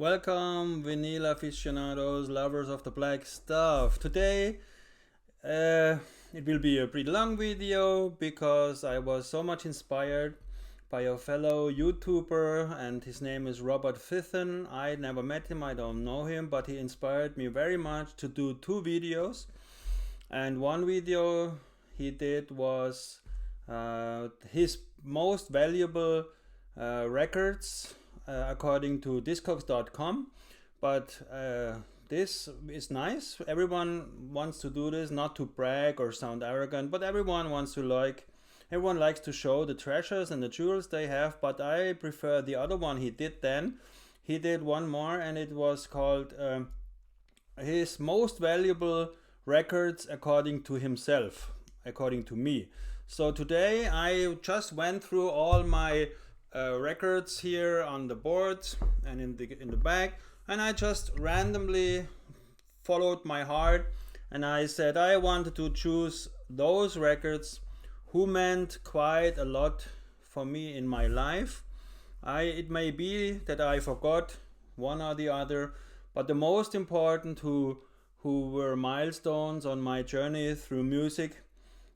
Welcome, vinyl aficionados, lovers of the black stuff. Today, it will be a pretty long video because I was so much inspired by a fellow YouTuber, and his name is Robert Fithen. I never met him, I don't know him, but he inspired me very much to do two videos. And one video he did was his most valuable records according to discogs.com. But this is nice. Everyone wants to do this, not to brag or sound arrogant, but everyone likes to show the treasures and the jewels they have. But I prefer the other one he did then. He did one more, and it was called his most valuable records according to himself, according to me. So today I just went through all my records here on the board and in the back, and I just randomly followed my heart, and I said I wanted to choose those records who meant quite a lot for me in my life. It may be that I forgot one or the other, but the most important who were milestones on my journey through music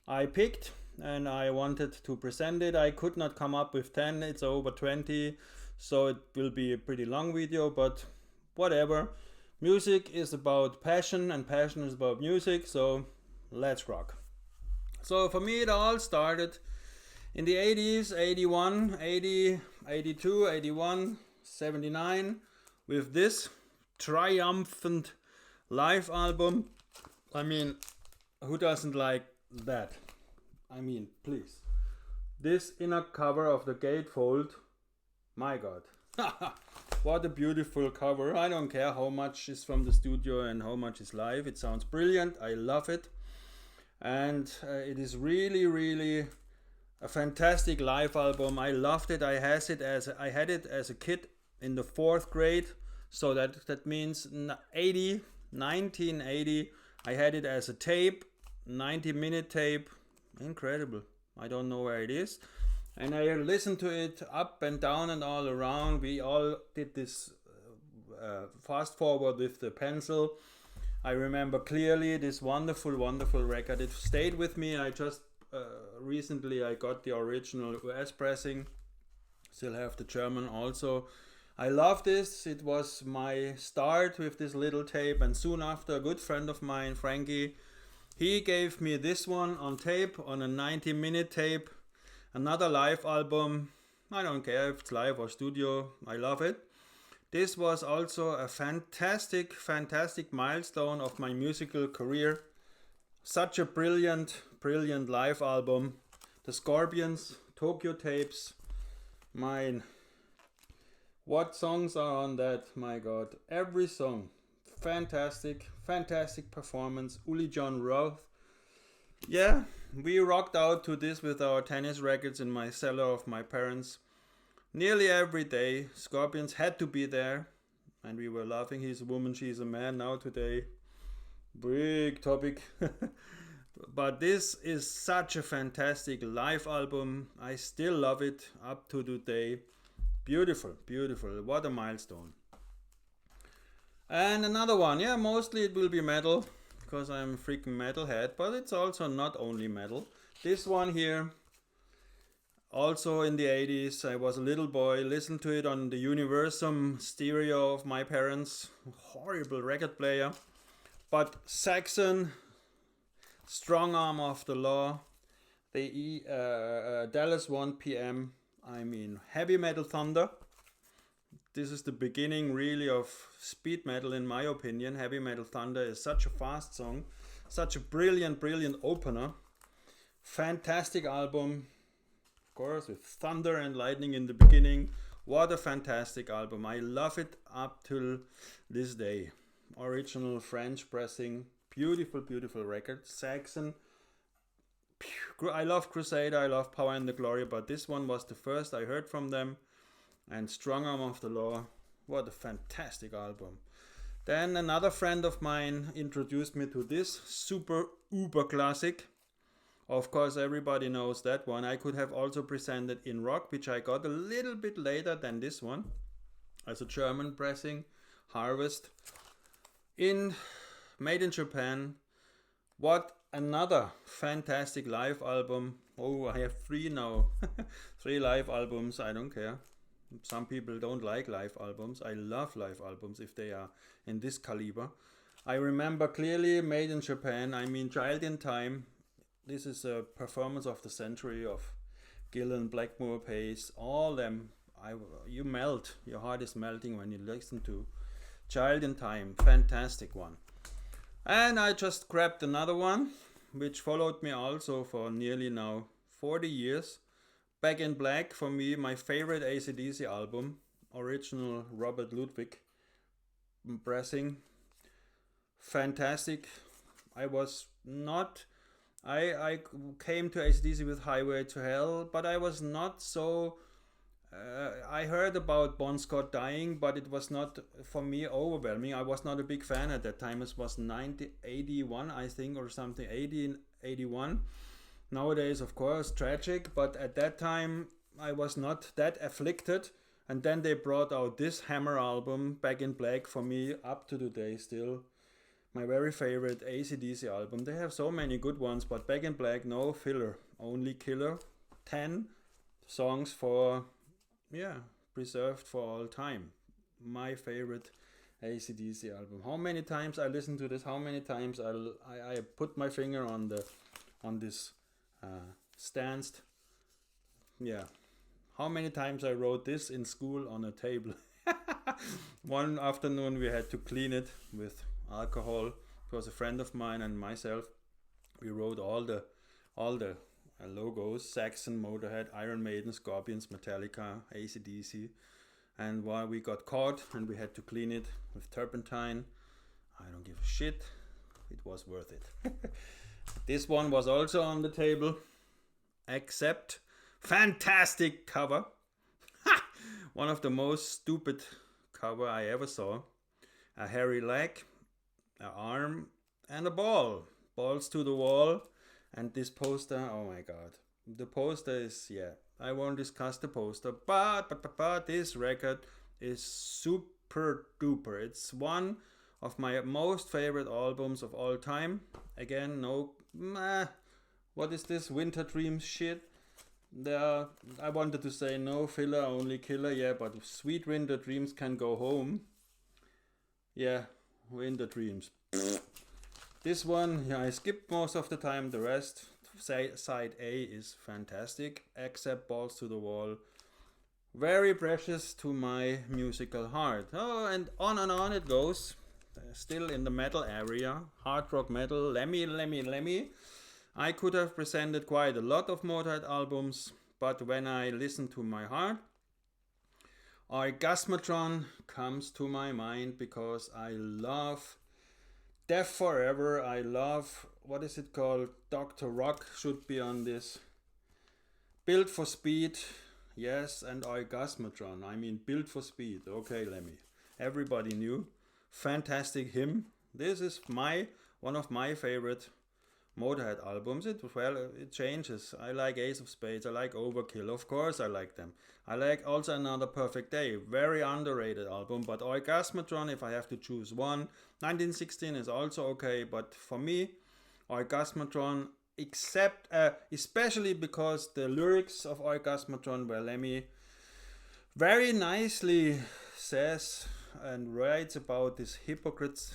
I picked, and I wanted to present it. I could not come up with 10, it's over 20, so it will be a pretty long video, but whatever. Music is about passion, and passion is about music, so let's rock. So for me it all started in the 80s, 81, 80, 82, 81, 79, with this triumphant live album. I mean, who doesn't like that? I mean, please. This inner cover of the gatefold, my god. What a beautiful cover. I don't care how much is from the studio and how much is live. It sounds brilliant. I love it. And it is really, really a fantastic live album. I loved it. I had it as a kid in the 4th grade. So that means 1980. I had it as a tape, 90-minute tape. Incredible. I don't know where it is. And I listened to it up and down and all around. We all did this fast forward with the pencil. I remember clearly this wonderful, wonderful record. It stayed with me. I just recently I got the original US pressing. Still have the German also. I love this. It was my start with this little tape, and soon after a good friend of mine, Frankie, he gave me this one on tape, on a 90-minute tape. Another live album. I don't care if it's live or studio. I love it. This was also a fantastic, fantastic milestone of my musical career. Such a brilliant, brilliant live album. The Scorpions, Tokyo Tapes. Mine. What songs are on that? My god. Every song. Fantastic, fantastic performance. Uli John Roth. Yeah, we rocked out to this with our tennis rackets in my cellar of my parents. Nearly every day, Scorpions had to be there, and we were laughing. He's a woman, she's a man now today. Big topic. But this is such a fantastic live album. I still love it up to today. Beautiful, beautiful. What a milestone. And another one, yeah, mostly it will be metal, because I'm a freaking metalhead, but it's also not only metal. This one here, also in the 80s, I was a little boy, listened to it on the Universum stereo of my parents. Horrible record player. But Saxon, Strong Arm of the Law, the Dallas 1 PM, I mean, Heavy Metal Thunder. This is the beginning really of speed metal in my opinion. Heavy Metal Thunder is such a fast song, such a brilliant, brilliant opener. Fantastic album, of course, with thunder and lightning in the beginning. What a fantastic album. I love it up till this day. Original French pressing, beautiful, beautiful record. Saxon. I love Crusader, I love Power and the Glory, but this one was the first I heard from them. And Strong Arm of the Law, what a fantastic album. Then another friend of mine introduced me to this super uber classic. Of course, everybody knows that one. I could have also presented in rock, which I got a little bit later than this one, as a German pressing. Harvest in made in Japan. What another fantastic live album. Oh, I have 3 now. 3 live albums, I don't care. Some people don't like live albums. I love live albums if they are in this caliber. I remember clearly Made in Japan. I mean, Child in Time. This is a performance of the century of Gillan, Blackmore, Pace, all them. You melt. Your heart is melting when you listen to Child in Time. Fantastic one. And I just grabbed another one, which followed me also for nearly now 40 years. Back in Black, for me, my favorite AC/DC album. Original Robert Ludwig pressing. Fantastic. I came to AC/DC with Highway to Hell, but I was not so... I heard about Bon Scott dying, but it was not, for me, overwhelming. I was not a big fan at that time. It was 81, I think, or something, 81. Nowadays, of course, tragic, but at that time, I was not that afflicted. And then they brought out this Hammer album, Back in Black, for me, up to today still. My very favorite AC/DC album. They have so many good ones, but Back in Black, no filler, only killer. 10 songs for... preserved for all time. My favorite AC/DC album. How many times I listen to this? How many times I put my finger on this stand? Yeah. How many times I wrote this in school on a table? One afternoon we had to clean it with alcohol. It was a friend of mine and myself. We wrote all the logos: Saxon, Motorhead, Iron Maiden, Scorpions, Metallica, AC/DC. And while we got caught and we had to clean it with turpentine, I don't give a shit. It was worth it. This one was also on the table, except fantastic cover. One of the most stupid cover I ever saw. A hairy leg, an arm, and a ball. Balls to the wall. And this poster, oh my god. The poster is, I won't discuss the poster, but this record is super duper. It's one of my most favorite albums of all time. Again, what is this Winter Dreams shit? I wanted to say no filler, only killer, but Sweet Winter Dreams Can Go Home. Yeah, Winter Dreams. This one, I skipped most of the time. The rest, side A is fantastic, except Balls to the Wall. Very precious to my musical heart. Oh, and on it goes. Still in the metal area, hard rock metal, Lemmy. I could have presented quite a lot of Motorhead albums, but when I listen to my heart, Orgasmatron comes to my mind because I love Death Forever. I love, what is it called? Dr. Rock should be on this. Built for Speed, yes, and Orgasmatron. I mean, Built for Speed. Okay, Lemmy. Everybody knew. Fantastic hymn. This is one of my favorite Motorhead albums. It changes. I like Ace of Spades. I like Overkill. Of course I like them. I like also Another Perfect Day. Very underrated album. But Orgasmatron, if I have to choose one. 1916 is also okay. But for me, Orgasmatron, especially because the lyrics of Orgasmatron, where Lemmy very nicely says and writes about these hypocrites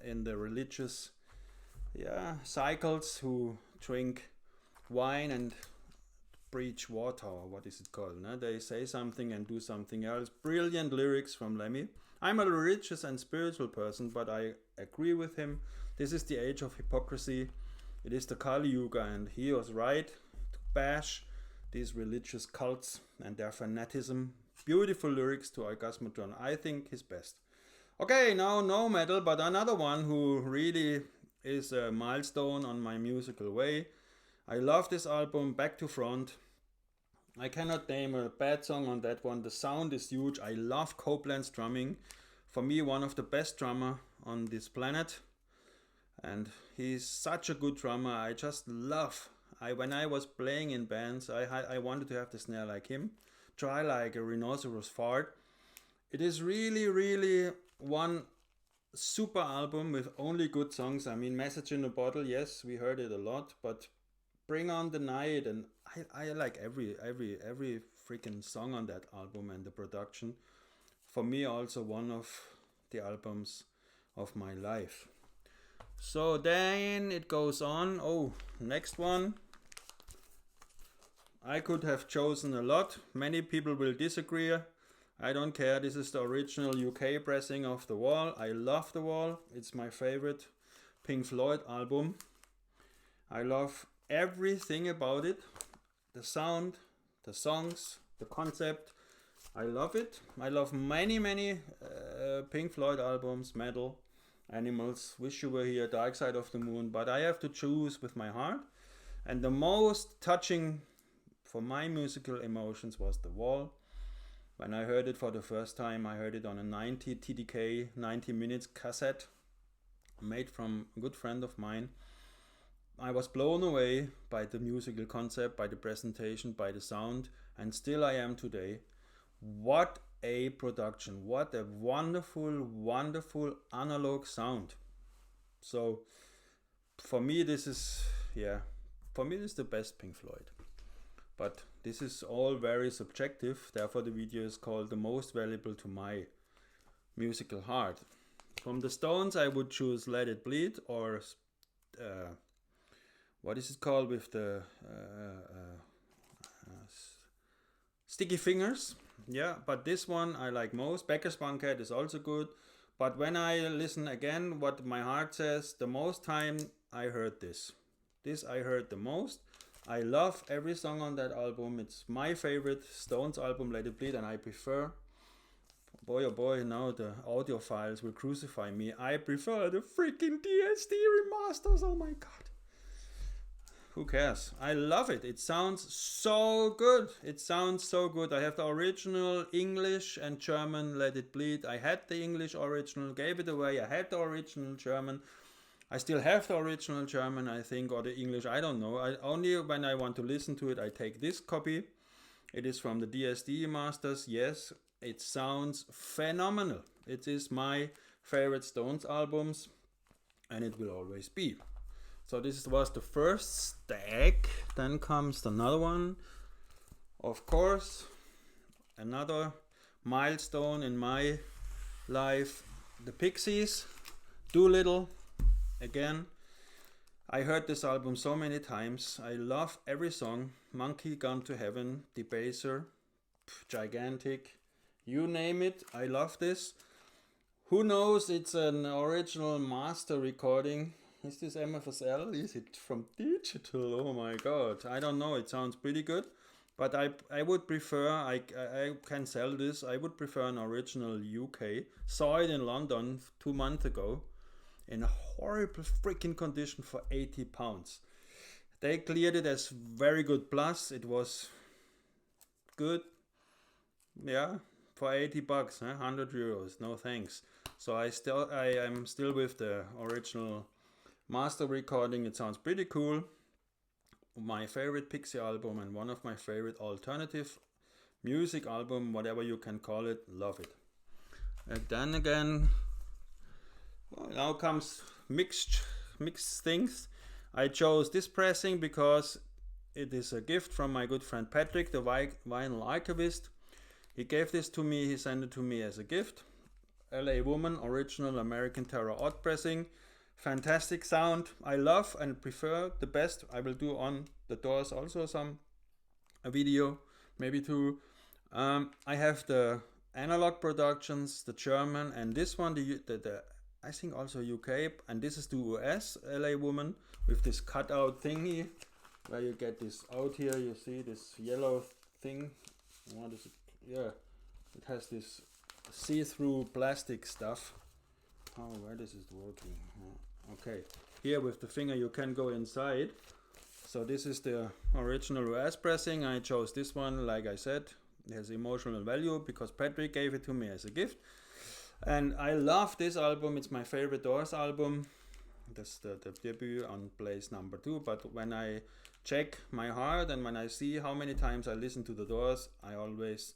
in the religious cycles who drink wine and preach water, or what is it called? No? They say something and do something else. Brilliant lyrics from Lemmy. I'm a religious and spiritual person, but I agree with him. This is the age of hypocrisy. It is the Kali Yuga, and he was right to bash these religious cults and their fanatism. Beautiful lyrics to Orgasmatron. I think his best. Okay, now no metal, but another one who really is a milestone on my musical way. I love this album back to front. I cannot name a bad song on that one. The sound is huge. I love Copeland's drumming. For me, one of the best drummer on this planet. And he's such a good drummer. I just love. When I was playing in bands, I wanted to have the snare like him. Try like a rhinoceros fart. It is really, really one super album with only good songs. I mean, Message in a Bottle, yes, we heard it a lot, but Bring on the Night, and I like every freaking song on that album, and the production. For me, also one of the albums of my life. So then it goes on. Oh, next one. I could have chosen a lot. Many people will disagree. I don't care. This is the original UK pressing of The Wall. I love The Wall. It's my favorite Pink Floyd album. I love everything about it. The sound, the songs, the concept. I love it. I love many Pink Floyd albums, Metal, Animals, Wish You Were Here, Dark Side of the Moon. But I have to choose with my heart. And the most touching for my musical emotions was The Wall. When I heard it for the first time, I heard it on a 90 TDK 90 minutes cassette made from a good friend of mine. I was blown away by the musical concept, by the presentation, by the sound, and still I am today. What a production, what a wonderful analog sound. So for me this is the best Pink Floyd. But this is all very subjective, therefore the video is called The Most Valuable to My Musical Heart. From the Stones I would choose Let It Bleed, or what is it called with the Sticky Fingers. Yeah, but this one I like most. Becker's Banquet is also good. But when I listen again what my heart says, the most time I heard this. This I heard the most. I love every song on that album. It's my favorite Stones album, Let It Bleed, and I prefer, boy oh boy, now the audiophiles will crucify me, I prefer the freaking DSD remasters, oh my god. Who cares? I love it. It sounds so good. It sounds so good. I have the original English and German Let It Bleed. I had the English original, gave it away. I had the original German. I still have the original German, I think, or the English, I don't know. Only when I want to listen to it, I take this copy. It is from the DSD Masters. Yes, it sounds phenomenal. It is my favorite Stones albums, and it will always be. So this was the first stack. Then comes another one. Of course, another milestone in my life. The Pixies, Doolittle. Again, I heard this album so many times. I love every song. Monkey Gone to Heaven, Debaser, Gigantic, you name it. I love this. Who knows, it's an original master recording. Is this MFSL? Is it from digital? Oh my god. I don't know. It sounds pretty good. But I would prefer, I can sell this. I would prefer an original UK. Saw it in London 2 months ago. In a horrible freaking condition for £80. They cleared it as very good plus. It was good. Yeah, for $80, €100. No thanks. So I am still with the original master recording. It sounds pretty cool. My favorite Pixie album and one of my favorite alternative music album, whatever you can call it. Love it. And then again, well, now comes mixed things. I chose this pressing because it is a gift from my good friend Patrick, the vinyl archivist. He gave this to me, he sent it to me as a gift. LA Woman, original American Terror Odd pressing. Fantastic sound. I love and prefer the best. I will do on the Doors also a video, maybe two. I have the analog productions, the German, and this one, the I think also UK, and this is the US LA Woman with this cutout thingy where you get this out here. You see this yellow thing. What is it? Yeah, it has this see-through plastic stuff. Oh, where is it working? Okay, here with the finger you can go inside. So this is the original US pressing. I chose this one, like I said. It has emotional value because Patrick gave it to me as a gift. And I love this album. It's my favorite Doors album. That's the debut on place number 2. But when I check my heart and when I see how many times I listen to the Doors, I always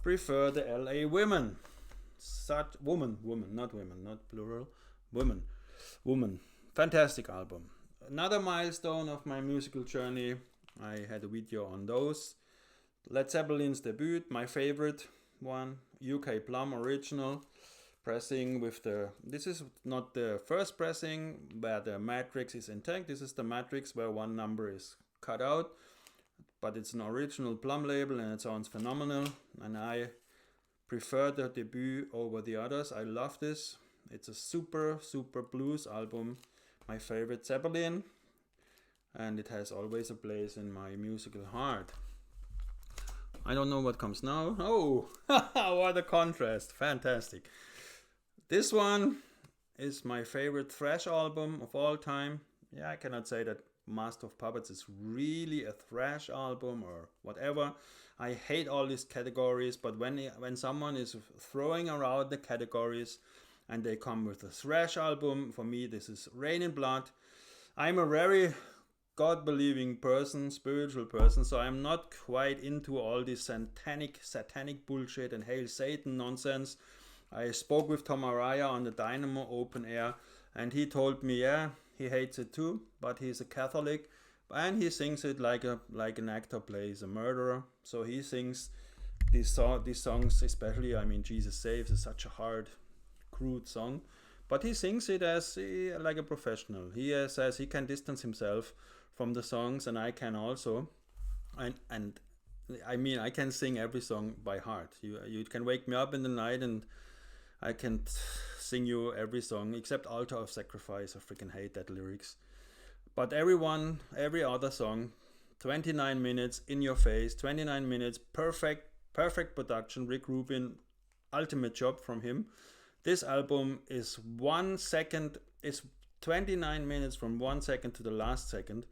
prefer the LA Women. Such woman, not women, not plural, woman. Fantastic album. Another milestone of my musical journey. I had a video on those. Led Zeppelin's debut, my favorite one, UK Plum original pressing with the. This is not the first pressing where the matrix is intact. This is the matrix where one number is cut out, but it's an original Plum label and it sounds phenomenal. And I prefer the debut over the others. I love this. It's a super blues album. My favorite Zeppelin, and it has always a place in my musical heart. I don't know what comes now. Oh, what a contrast. Fantastic. This one is my favorite thrash album of all time. Yeah, I cannot say that Master of Puppets is really a thrash album or whatever. I hate all these categories, but when someone is throwing around the categories and they come with a thrash album, for me this is Rain in Blood. I'm a very God-believing person, spiritual person, so I'm not quite into all this satanic bullshit and Hail Satan nonsense. I spoke with Tom Araya on the Dynamo open air, and he told me, yeah, he hates it too, but he's a Catholic, and he sings it like an actor plays a murderer. So he sings these songs, especially, I mean, Jesus Saves is such a hard, crude song, but he sings it as like a professional. He says he can distance himself from the songs, and I can also, and I mean, I can sing every song by heart. You can wake me up in the night and I can sing you every song except Altar of Sacrifice. I freaking hate that lyrics. But every other song, 29 minutes in your face, 29 minutes, perfect production. Rick Rubin, ultimate job from him. This album is 1 second, is 29 minutes from 1 second to the last second.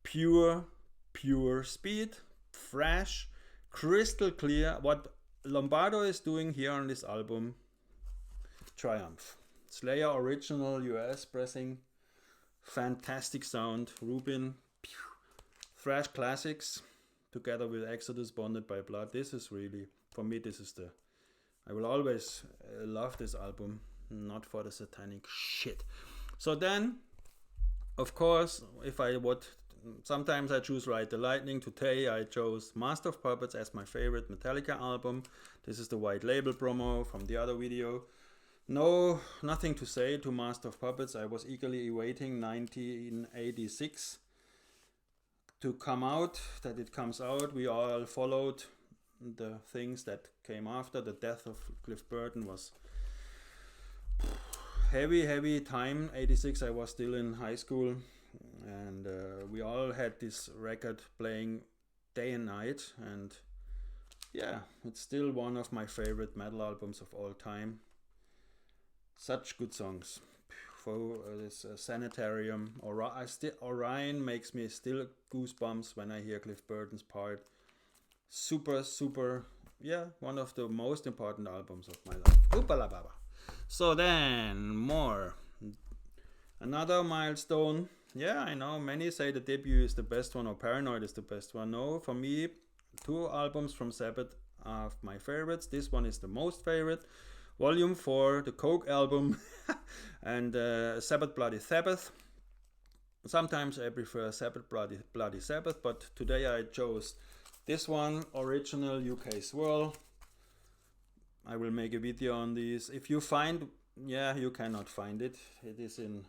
Pure speed, thrash, crystal clear. What Lombardo is doing here on this album, triumph. Slayer original US pressing, fantastic sound. Rubin, thrash classics, together with Exodus Bonded by Blood. This is really, for me, I will always love this album, not for the satanic shit. So then, of course, sometimes I choose Ride the Lightning. Today I chose Master of Puppets as my favorite Metallica album. This is the white label promo from the other video. No, nothing to say to Master of Puppets. I was eagerly awaiting 1986 to come out, that it comes out. We all followed the things that came after. The death of Cliff Burton was heavy time. 86, I was still in high school, and we all had this record playing day and night, and yeah, it's still one of my favorite metal albums of all time. Such good songs. For this Sanitarium, Orion makes me still goosebumps when I hear Cliff Burton's part. Super, yeah, one of the most important albums of my life. Oopalababa. So then, another milestone. Yeah, I know, many say the debut is the best one or Paranoid is the best one. No, for me, 2 albums from Sabbath are my favorites. This one is the most favorite. Volume 4, the Coke album, and Sabbath Bloody Sabbath. Sometimes I prefer Sabbath Bloody Sabbath, but today I chose this one, original UK Swirl. I will make a video on these. If you find, you cannot find it. It is in,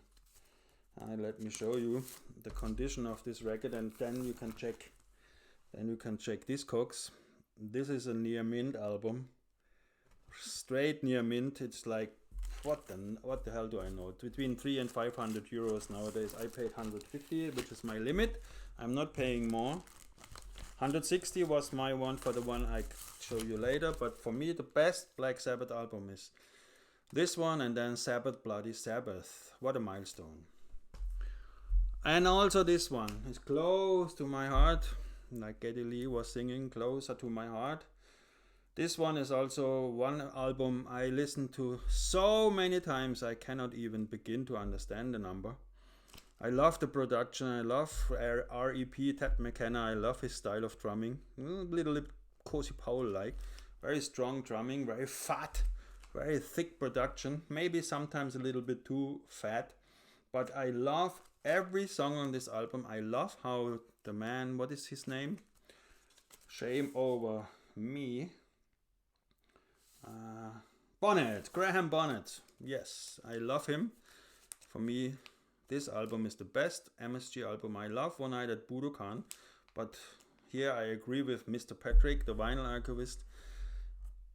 let me show you the condition of this record, and then you can check. These Cokes. This is a near mint album. Straight near mint. It's like, what the hell do I know? Between 300 and 500 euros nowadays. I paid 150, which is my limit. I'm not paying more. 160 was my one for the one I show you later, but for me the best Black Sabbath album is this one, and then Sabbath Bloody Sabbath. What a milestone. And also this one is close to my heart, like Geddy Lee was singing, closer to my heart. This one is also one album I listened to so many times I cannot even begin to understand the number. I love the production, I love R.E.P. Ted McKenna, I love his style of drumming. A little bit Cozy Powell like. Very strong drumming, very fat. very thick production, maybe sometimes a little bit too fat, but I love every song on this album. I love how the man, what is his name? Shame over me. Bonnet, Graham Bonnet. Yes, I love him. For me, this album is the best MSG album. I love One Night at Budokan, but here I agree with Mr. Patrick, the vinyl archivist.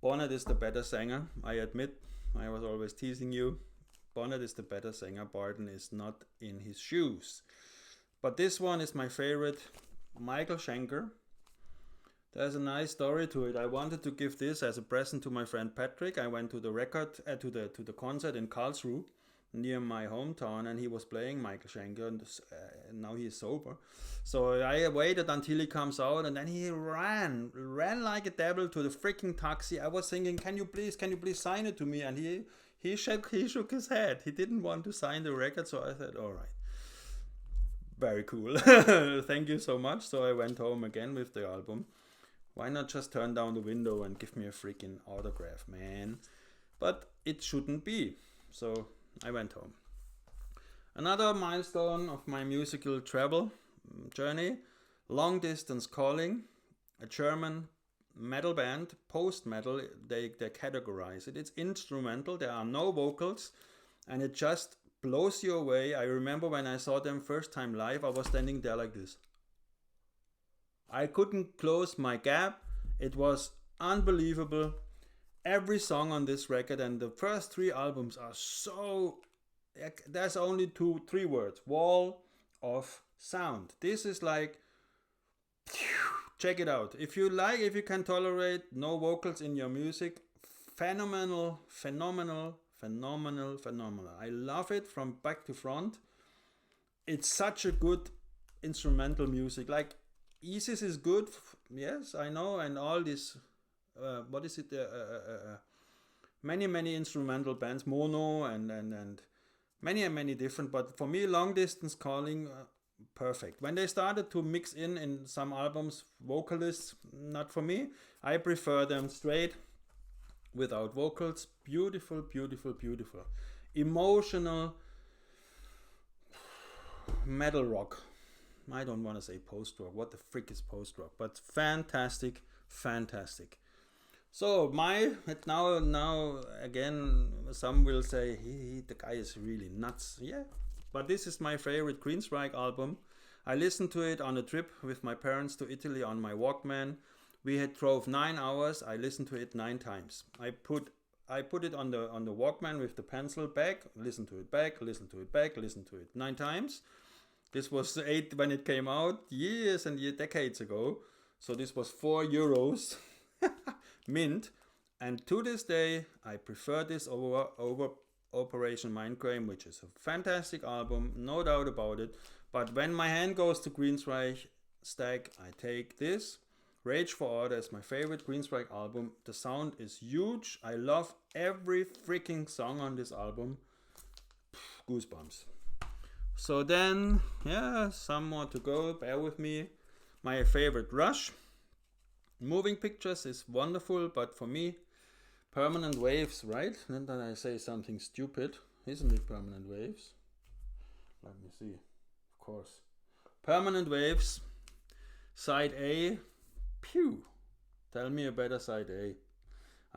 Bonnet is the better singer. I admit, I was always teasing you. Bonnet is the better singer. Barton is not in his shoes. But this one is my favorite. Michael Schenker. There's a nice story to it. I wanted to give this as a present to my friend Patrick. I went to the to the concert in Karlsruhe, near my hometown, and he was playing Michael Schenker, and now he is sober. So I waited until he comes out, and then he ran like a devil to the freaking taxi. I was thinking, can you please sign it to me? And he shook his head. He didn't want to sign the record, so I said, all right. Very cool. Thank you so much. So I went home again with the album. Why not just turn down the window and give me a freaking autograph, man? But it shouldn't be. So I went home. Another milestone of my musical travel journey, Long Distance Calling, a German metal band, post-metal, they categorize it. It's instrumental, there are no vocals, and it just blows you away. I remember when I saw them first time live, I was standing there like this. I couldn't close my gap. It was unbelievable. Every song on this record, and the first 3 albums are so... There's only 3 words. Wall of sound. This is like... Check it out. If you can tolerate no vocals in your music, phenomenal. I love it from back to front. It's such a good instrumental music. Like, Isis is good, yes, I know, and all this, what is it, many instrumental bands, Mono and many different, but for me, Long Distance Calling, perfect. When they started to mix in some albums, vocalists, not for me. I prefer them straight, without vocals. Beautiful. Emotional metal rock. I don't want to say post-rock. What the frick is post-rock? But fantastic. So now again, some will say, the guy is really nuts. Yeah, but this is my favorite Queensryche album. I listened to it on a trip with my parents to Italy on my Walkman. We had drove 9 hours. I listened to it 9 times. I put it on the Walkman with the pencil back, listen to it back, listen to it 9 times. This was 8 when it came out, years and decades ago. So this was €4 mint. And to this day, I prefer this over Operation Mindcrime, which is a fantastic album, no doubt about it. But when my hand goes to Queensryche stack, I take this. Rage for Order is my favorite Queensryche album. The sound is huge. I love every freaking song on this album. Goosebumps. So then, some more to go, bear with me. My favorite Rush. Moving Pictures is wonderful, but for me, Permanent Waves, right? And then I say something stupid. Isn't it Permanent Waves? Let me see. Of course. Permanent Waves, Side A. Pew! Tell me a better Side A.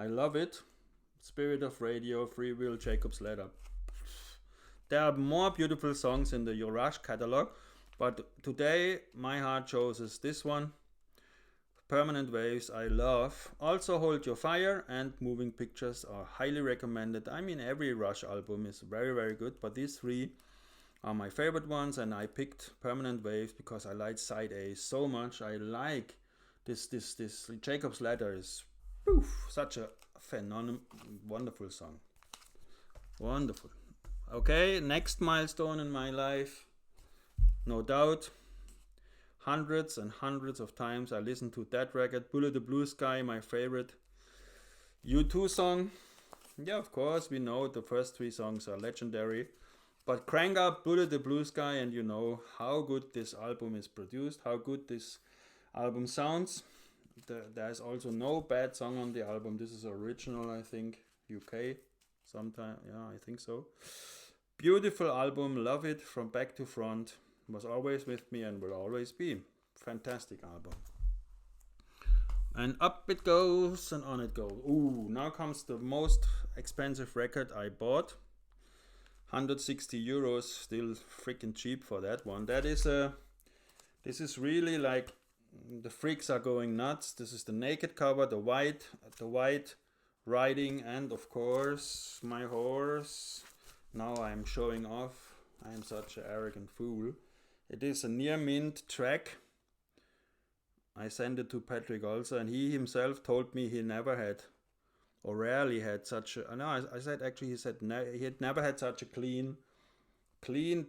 I love it. Spirit of Radio, Free Will, Jacob's Ladder. There are more beautiful songs in the Rush catalog, but today my heart chooses this one. Permanent Waves, I love. Also Hold Your Fire and Moving Pictures are highly recommended. I mean, every Rush album is very good, but these 3 are my favorite ones, and I picked Permanent Waves because I like Side A so much. I like this Jacob's Ladder is such a wonderful song. Wonderful. Okay, next milestone in my life, no doubt. Hundreds and hundreds of times I listened to that record, Bullet the Blue Sky, my favorite U2 song. Yeah, of course, we know the first 3 songs are legendary. But crank up Bullet the Blue Sky and you know how good this album is produced, how good this album sounds. There's also no bad song on the album. This is original, I think. UK, sometime. Yeah, I think so. Beautiful album, love it from back to front. Was always with me and will always be. Fantastic album. And up it goes and on it goes. Ooh, now comes the most expensive record I bought. 160 euros, still freaking cheap for that one. That is this is really like, the freaks are going nuts. This is the naked cover, the white riding, and of course my horse. Now I'm showing off. I am such an arrogant fool. It is a near mint track. I sent it to Patrick also, and he himself told me he never had, or rarely had such a. No, I said actually he said he had never had such a clean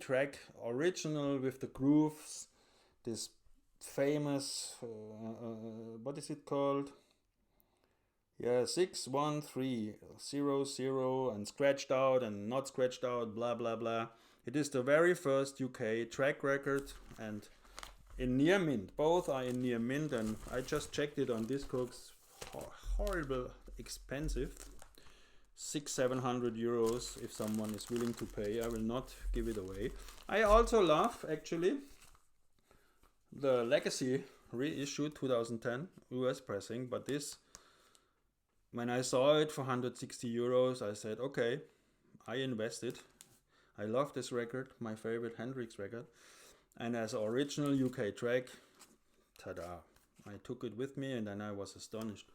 track, original with the grooves. This famous, what is it called? Yeah, 61300 and scratched out and not scratched out, blah blah blah. It is the very first UK track record, and in near mint. Both are in near mint, and I just checked it on Discogs. Horrible expensive. 600-700 euros if someone is willing to pay. I will not give it away. I also love actually the Legacy reissued 2010 US pressing, but this, when I saw it for 160 euros, I said, okay, I invested. I love this record, my favorite Hendrix record. And as an original UK track, tada, I took it with me, and then I was astonished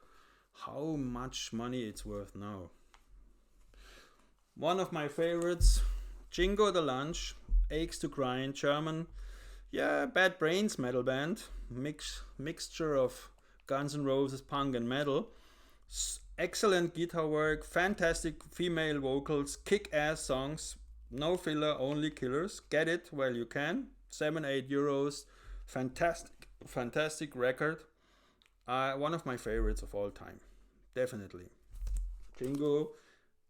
how much money it's worth now. One of my favorites, Jingo the Lunch, Aches to Grind, German, Bad Brains metal band, mixture of Guns N' Roses, punk and metal. Excellent guitar work, fantastic female vocals, kick-ass songs, no filler, only killers. Get it while you can. 7-8 euros. Fantastic record. One of my favorites of all time, definitely. Jingo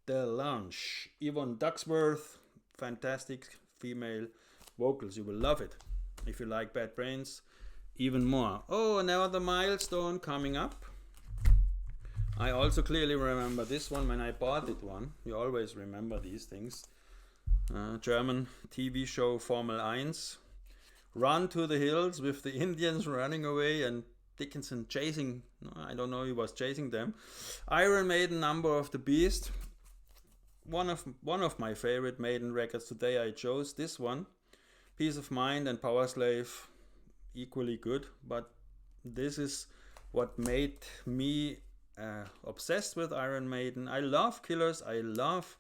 the Lunch, Yvonne Ducksworth, fantastic female vocals. You will love it if you like Bad Brains even more. Oh, another milestone coming up. I also clearly remember this one when I bought it one. You always remember these things. German TV show Formel 1. Run to the Hills with the Indians running away and Dickinson chasing. No, I don't know, he was chasing them. Iron Maiden, Number of the Beast. One of my favorite Maiden records today. I chose this one. Peace of Mind and Power Slave, equally good. But this is what made me obsessed with Iron Maiden. I love Killers. I love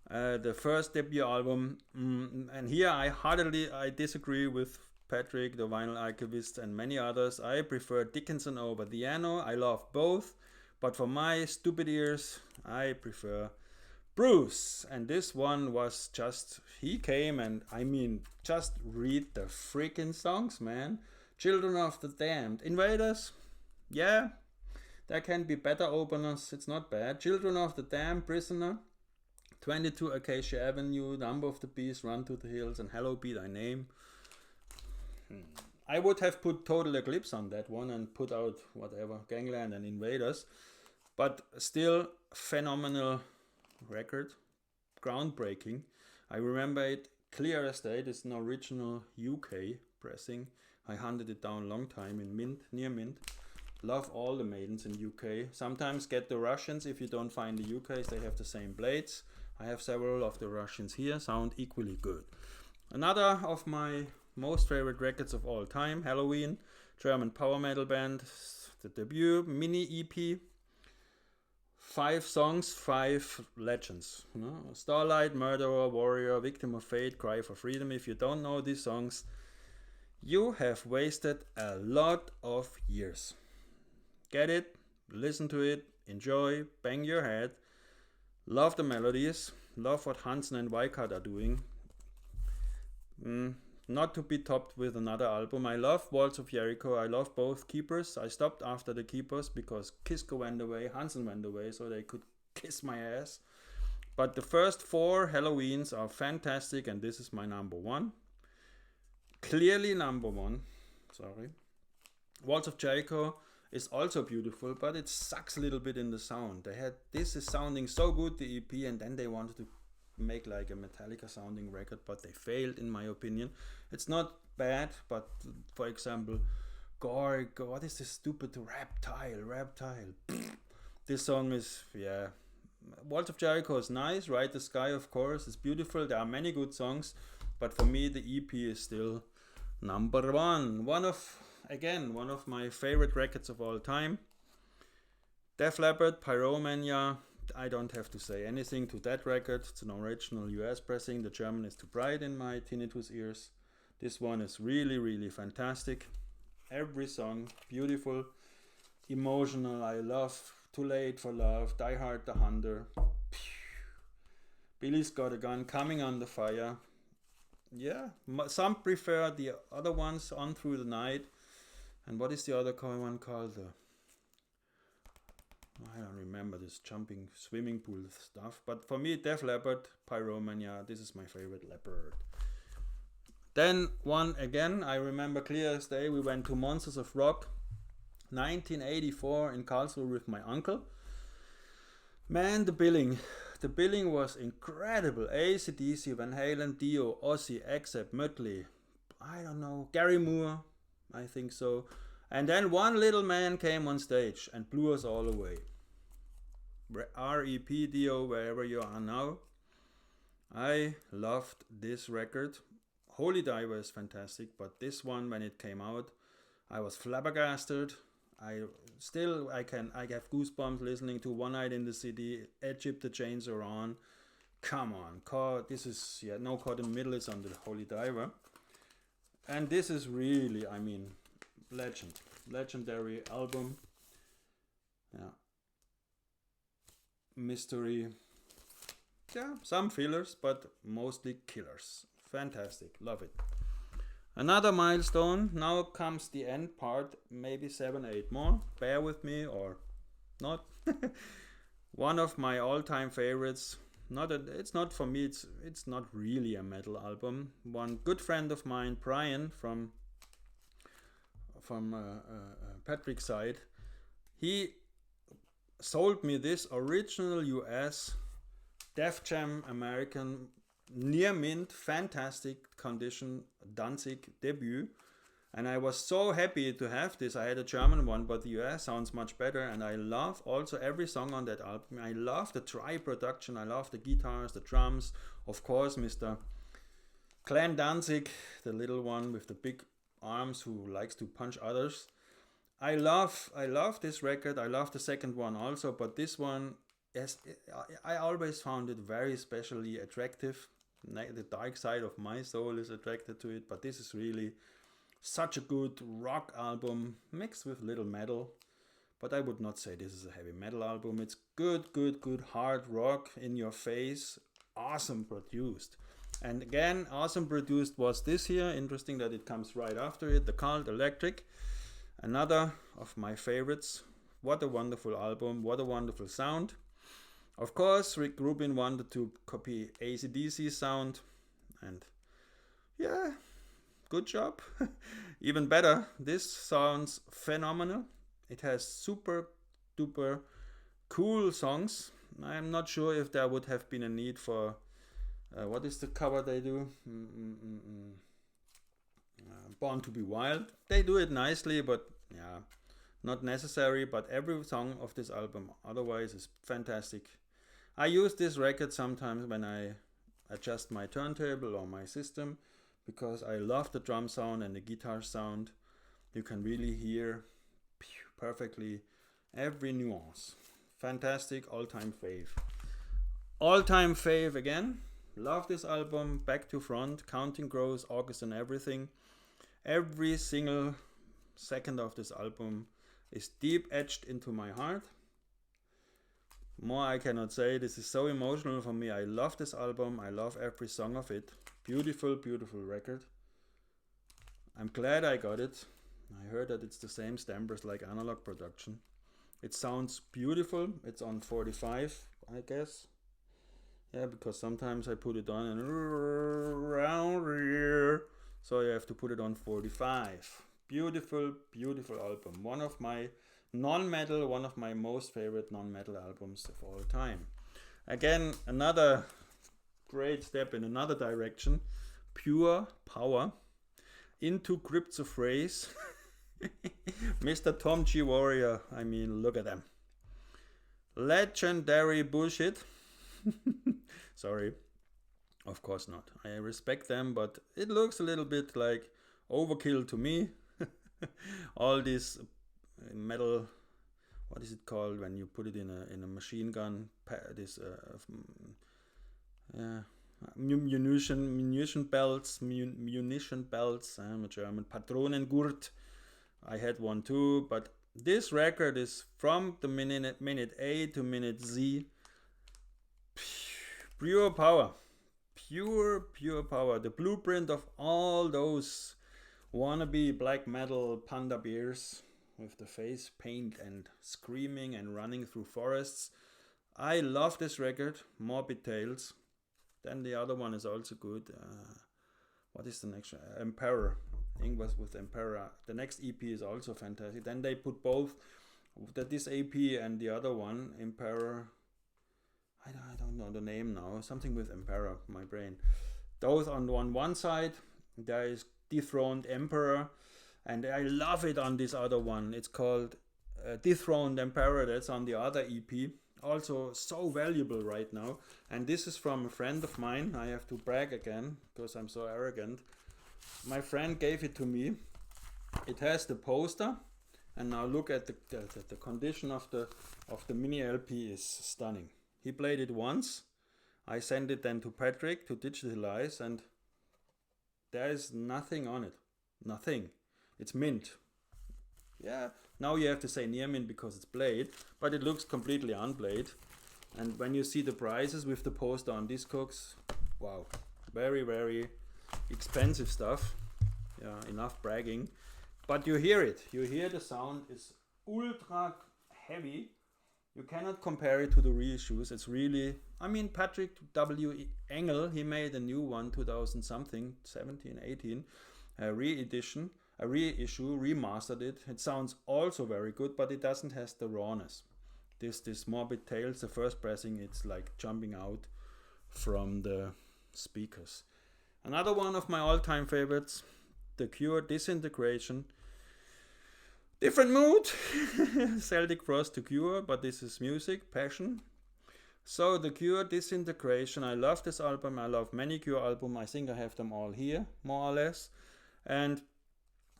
the first debut album, and here I disagree with Patrick, the vinyl archivist, and many others. I prefer Dickinson over Diano. I love both, but for my stupid ears, I prefer Bruce. And this one was just, he came, and I mean, just read the freaking songs, man. Children of the Damned, Invaders, yeah, there can be better openers, it's not bad. Children of the Damned, Prisoner, 22 Acacia Avenue, Number of the Beast, Run to the Hills, and Hallowed Be Thy Name. I would have put Total Eclipse on that one and put out whatever, Gangland and Invaders. But still, phenomenal record. Groundbreaking. I remember it clear as day. It's an original UK pressing. I hunted it down a long time in mint, near mint. Love all the Maidens in UK. Sometimes get the Russians if you don't find the UKs. They have the same blades. I have several of the Russians here. Sound equally good. Another of my most favorite records of all time, Helloween, German power metal band. The debut mini EP. 5 songs, 5 legends. You know? Starlight, Murderer, Warrior, Victim of Fate, Cry for Freedom. If you don't know these songs, you have wasted a lot of years. Get it, listen to it, enjoy, bang your head. Love the melodies, love what Hansen and Weikart are doing. Not to be topped with another album. I love Walls of Jericho, I love both Keepers. I stopped after the Keepers because Kisko went away, Hansen went away, so they could kiss my ass. But the first 4 Halloweens are fantastic, and this is my number 1. Clearly number 1, sorry. Walls of Jericho, is also beautiful, but it sucks a little bit in the sound. This is sounding so good, the EP, and then they wanted to make like a Metallica sounding record, but they failed in my opinion. It's not bad, but for example, Gore, what is this stupid reptile? This song is, yeah. Walls of Jericho is nice, Ride the Sky of course, it's beautiful, there are many good songs, but for me the EP is still number one. One of my favorite records of all time. Def Leppard, Pyromania. I don't have to say anything to that record. It's an original US pressing. The German is too bright in my tinnitus ears. This one is really, really fantastic. Every song, beautiful, emotional. I love Too Late for Love, Die Hard the Hunter. Billy's Got a Gun, Coming Under Fire. Yeah, some prefer the other ones, On Through the Night. And what is the other one called? I don't remember this jumping swimming pool stuff. But for me, Def Leppard, Pyromania, this is my favorite Leppard. Then one again, I remember clear as day, we went to Monsters of Rock, 1984 in Karlsruhe with my uncle. Man, the billing was incredible. AC/DC, Van Halen, Dio, Ozzy, Accept, Mötley, I don't know, Gary Moore, I think so. And then one little man came on stage and blew us all away. R.E.P. Dio, wherever you are now. I loved this record. Holy Diver is fantastic, but this one, when it came out, I was flabbergasted. I have goosebumps listening to One Night in the City, Egypt, the Chains Are On. Come on, this is, No Caught in the Middle is on the Holy Diver. And this is really, legendary album. Yeah. Mystery. Yeah, some fillers, but mostly killers. Fantastic, love it. Another milestone. Now comes the end part, maybe 7, 8 more. Bear with me or not. One of my all-time favorites. It's not for me. It's not really a metal album. One good friend of mine, Brian from Patrick's side, he sold me this original US Def Jam American near mint, fantastic condition Danzig debut, and I was so happy to have this. I had a German one, but the US sounds much better, and I love also every song on that album. I love the dry production, I love the guitars, the drums, of course Mr. Glenn Danzig, the little one with the big arms who likes to punch others. I love this record. I love the second one also, but this one, yes, I always found it very specially attractive. The dark side of my soul is attracted to it, but this is really such a good rock album mixed with little metal. But I would not say this is a heavy metal album. It's good hard rock in your face, awesome produced. And again, awesome produced was this here. Interesting that it comes right after it. The Cult, Electric, another of my favorites. What a wonderful album, what a wonderful sound. Of course, Rick Rubin wanted to copy AC/DC sound, and yeah, good job. Even better, this sounds phenomenal. It has super duper cool songs. I'm not sure if there would have been a need for what is the cover they do? Born to be Wild. They do it nicely, but yeah, not necessary. But every song of this album otherwise is fantastic. I use this record sometimes when I adjust my turntable or my system, because I love the drum sound and the guitar sound. You can really hear perfectly every nuance. Fantastic, all-time fave. All-time fave again. Love this album, back to front, Counting Crows, August and Everything. Every single second of this album is deep etched into my heart. More I cannot say. This is so emotional for me. I love this album. I love every song of it. Beautiful, beautiful record. I'm glad I got it. I heard that it's the same stampers like Analog Production. It sounds beautiful. It's on 45, I guess. Yeah, because sometimes I put it on and around here. So you have to put it on 45. Beautiful, beautiful album. One of my non-metal, one of my most favorite non-metal albums of all time. Again, another great step in another direction. Pure power into Crypts of Race. Mr. Tom G. Warrior. I mean, look at them. Legendary bullshit. Sorry. Of course not. I respect them, but it looks a little bit like overkill to me. All this metal, what is it called when you put it in a machine gun? This munition belts. I'm a German. Patronengurt. I had one too, but this record is from the minute A to minute Z. Pure power. Pure power. The blueprint of all those wannabe black metal panda bears with the face paint and screaming and running through forests. I love this record. Morbid Tales. Then the other one is also good. What is the next one? Emperor. I think was with Emperor. The next EP is also fantastic. Then they put both this EP and the other one, Emperor. I don't know the name now. Something with Emperor, my brain. Those on one side, there is Dethroned Emperor, and I love it on this other one. It's called Dethroned Emperor. That's on the other EP. Also so valuable right now. And this is from a friend of mine. I have to brag again because I'm so arrogant. My friend gave it to me. It has the poster, and now look at the condition of the mini LP is stunning. He played it once. I sent it then to Patrick to digitalize, and there is nothing on it. Nothing. It's mint. Yeah, now you have to say near mint because it's played, but it looks completely unplayed. And when you see the prices with the poster on Discogs, wow, very, very expensive stuff. Yeah, enough bragging. But you hear it. You hear the sound is ultra heavy. You cannot compare it to the reissues. It's really, I mean, Patrick W. Engel, he made a new one, 2000 something, 17, 18, a reissue, remastered it. It sounds also very good, but it doesn't have the rawness. This Morbid Tales, the first pressing, it's like jumping out from the speakers. Another one of my all-time favorites, The Cure, Disintegration. Different mood. Celtic Frost to Cure, but this is music, passion. So The Cure, Disintegration. I love this album. I love many Cure albums. I think I have them all here, more or less. And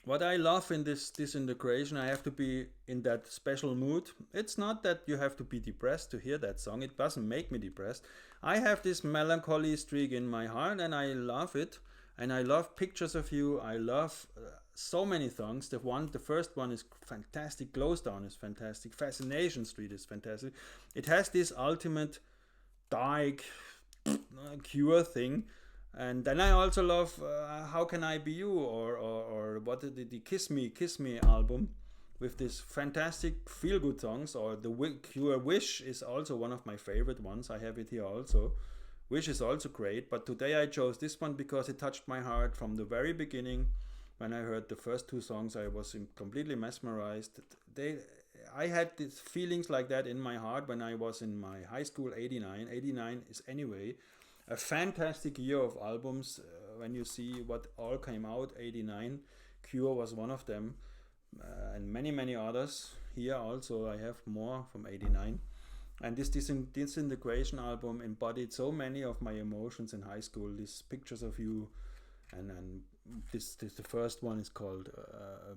what I love in this Disintegration, I have to be in that special mood. It's not that you have to be depressed to hear that song. It doesn't make me depressed. I have this melancholy streak in my heart, and I love it. And I love Pictures of You. I love so many songs. The first one is fantastic. Close Down is fantastic. Fascination Street is fantastic. It has this ultimate dark Cure thing. And then I also love How Can I Be You, or what the Kiss Me album with this fantastic feel good songs. Or the Cure Wish is also one of my favorite ones. I have it here also. Wish is also great, but today I chose this one because it touched my heart from the very beginning. When I heard the first two songs, I was completely mesmerized. I had these feelings like that in my heart when I was in my high school, 89. 89 is anyway a fantastic year of albums. When you see what all came out, 89, Cure was one of them, and many, many others. Here also I have more from 89. And this Disintegration album embodied so many of my emotions in high school. These Pictures of You, and this the first one is called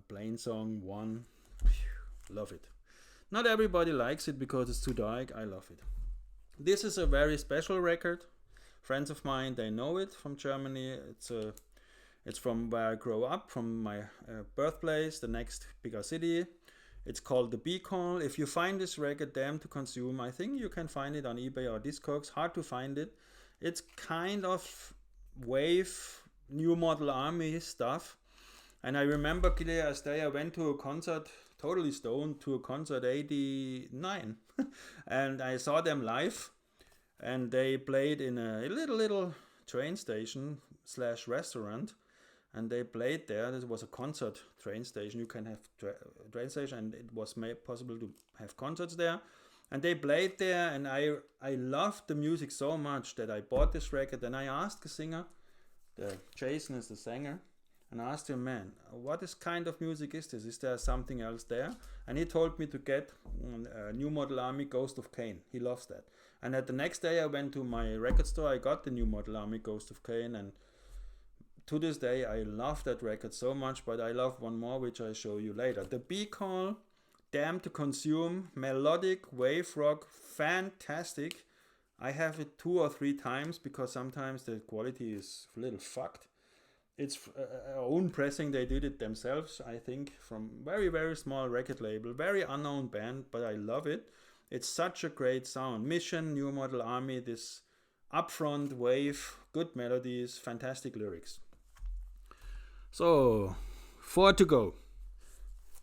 Plain Song 1. Love it. Not everybody likes it because it's too dark. I love it. This is a very special record. Friends of mine, they know it from Germany. It's from where I grew up, from my birthplace, the next bigger city. It's called The Beacon. If you find this record damn to consume, I think you can find it on eBay or Discogs. Hard to find it. It's kind of wave, new model army stuff. And I remember clear as day, I went to a concert, totally stoned, to a concert 89. And I saw them live. And they played in a little train station / restaurant. and they played there. This was a concert train station. You can have train station, and it was possible to have concerts there. And they played there, and I loved the music so much that I bought this record. And I asked the singer, Jason is the singer, and I asked him, man, what is kind of music is this? Is there something else there? And he told me to get New Model Army, Ghost of Cain. He loves that. And at the next day I went to my record store, I got the New Model Army, Ghost of Cain, and to this day I love that record so much, but I love one more which I show you later. The Be Call, Damned to Consume, melodic wave rock, fantastic. I have it 2 or 3 times because sometimes the quality is a little fucked. It's own pressing, they did it themselves, I think, from very, very small record label, very unknown band, but I love it. It's such a great sound. Mission, New Model Army, this upfront wave, good melodies, fantastic lyrics. So, 4 to go.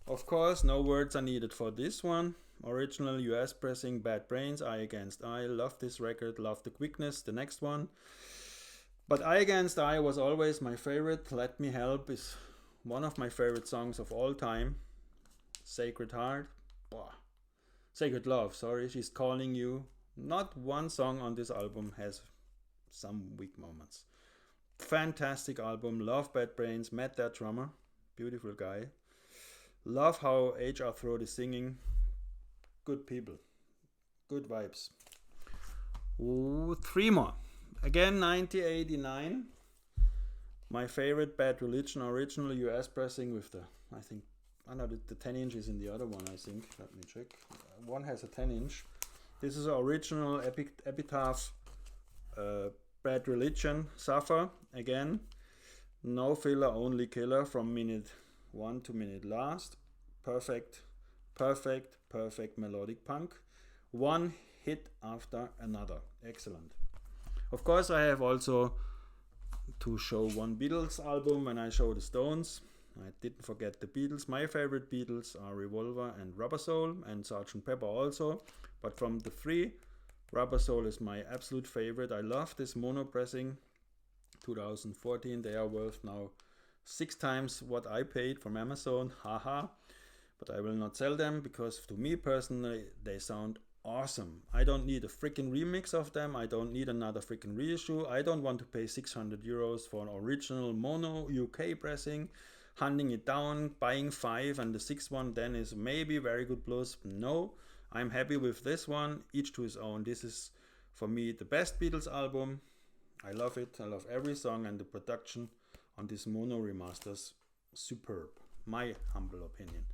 Of course, no words are needed for this one. Original US pressing, Bad Brains, Eye Against Eye. Love this record, love the quickness. The next one. But Eye Against Eye was always my favorite. Let Me Help is one of my favorite songs of all time. Sacred Heart. Sacred Love, sorry. She's Calling You. Not one song on this album has some weak moments. Fantastic album. Love Bad Brains. Met their drummer. Beautiful guy. Love how H.R. Throat is singing. Good people. Good vibes. Ooh, 3 more. Again, 1989. My favorite, Bad Religion, original US pressing with the, I think, I know the 10 inch is in the other one, I think. Let me check. One has a 10 inch. This is original Epitaph Bad Religion. Suffer, again. No filler, only killer from minute 1 to minute last. Perfect melodic punk. One hit after another. Excellent. Of course, I have also to show one Beatles album when I show the Stones. I didn't forget the Beatles. My favorite Beatles are Revolver and Rubber Soul, and Sgt. Pepper also. But from the 3, Rubber Soul is my absolute favorite. I love this mono pressing. 2014, they are worth now 6 times what I paid from Amazon. Haha. But I will not sell them because to me personally, they sound awesome. I don't need a freaking remix of them. I don't need another freaking reissue. I don't want to pay 600 euros for an original mono UK pressing, hunting it down, buying 5, and the 6th one then is maybe very good plus. No, I'm happy with this one. Each to his own. This is for me the best Beatles album. I love it. I love every song, and the production on this mono remasters superb. My humble opinion.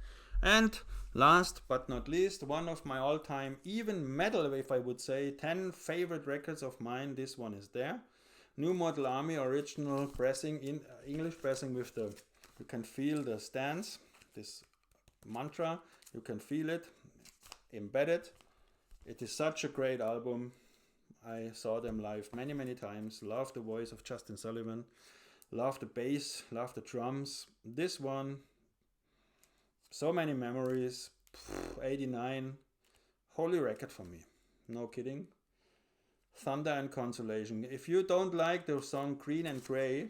And last but not least, one of my all-time, even metal, if I would say, 10 favorite records of mine. This one is there. New Model Army original pressing, in English pressing with the, you can feel the stance, this mantra, you can feel it embedded. It is such a great album. I saw them live many times. Love the voice of Justin Sullivan. Love the bass, love the drums. This one, so many memories. 89, holy record for me. No kidding. Thunder and Consolation. If you don't like the song Green and Grey,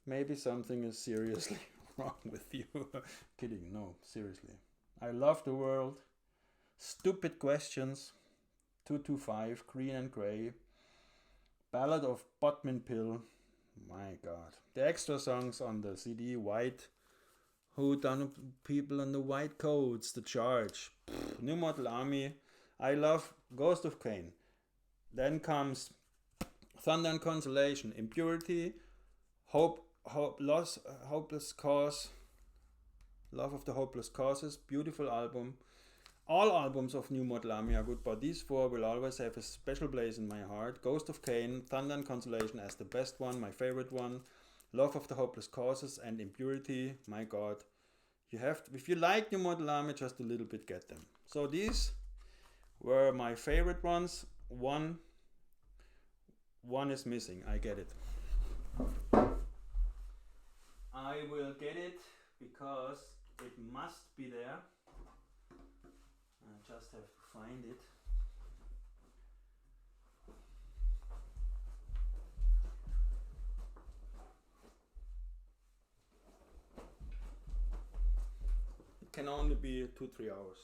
maybe something is seriously wrong with you. Kidding, no, seriously. I Love the World. Stupid Questions. 225, Green and Grey. Ballad of Bodmin Pill. My God. The extra songs on the CD, White. Who Done People in the White Coats, The Charge. New Model Army. I love Ghost of Cain. Then comes Thunder and Consolation, Impurity, Hopeless Cause, Love of the Hopeless Causes, beautiful album. All albums of New Model Army are good, but these 4 will always have a special place in my heart. Ghost of Cain, Thunder and Consolation as the best one, my favorite one. Love of the Hopeless Causes and Impurity. My God, you have to, if you like New Model Army, just a little bit get them. So these were my favorite ones. One is missing. I get it. I will get it because it must be there. I just have to find it. can only be 2-3 hours.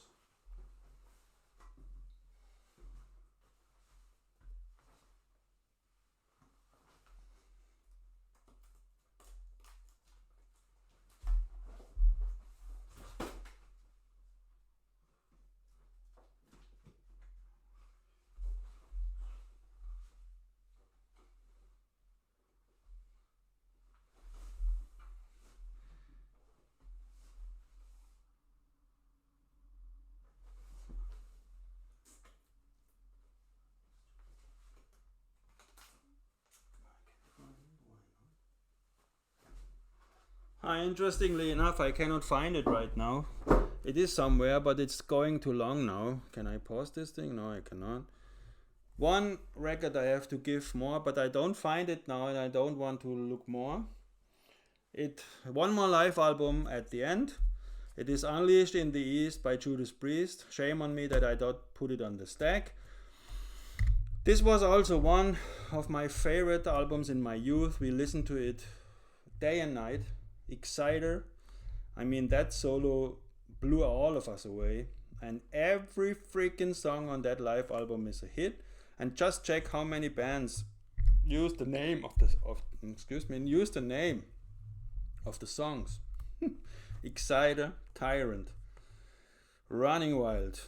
Interestingly enough, I cannot find it right now. It is somewhere, but it's going too long now. Can I pause this thing? No, I cannot. One record I have to give more, but I don't find it now and I don't want to look more. One more live album at the end. It is Unleashed in the East by Judas Priest. Shame on me that I don't put it on the stack. This was also one of my favorite albums in my youth. We listened to it day and night. Exciter. I mean, that solo blew all of us away. And every freaking song on that live album is a hit. And just check how many bands use the name of the songs. Exciter, Tyrant, Running Wild,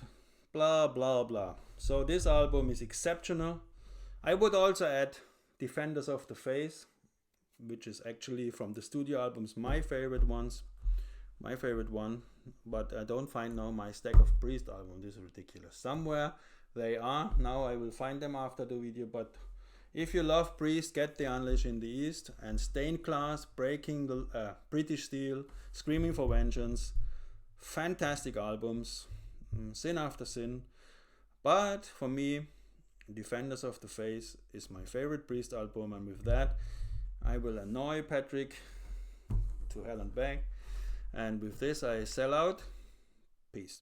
blah blah blah. So this album is exceptional. I would also add Defenders of the Faith, which is actually from the studio albums my favorite one, but I don't find now my Stack of Priest album. This is ridiculous. Somewhere they are. Now I will find them after the video, but if you love Priest, get the Unleashed in the East and Stained Glass, Breaking the British Steel, Screaming for Vengeance. Fantastic albums, Sin After Sin. But for me, Defenders of the Faith is my favorite Priest album, and with that I will annoy Patrick to hell and back. And with this I sell out. Peace.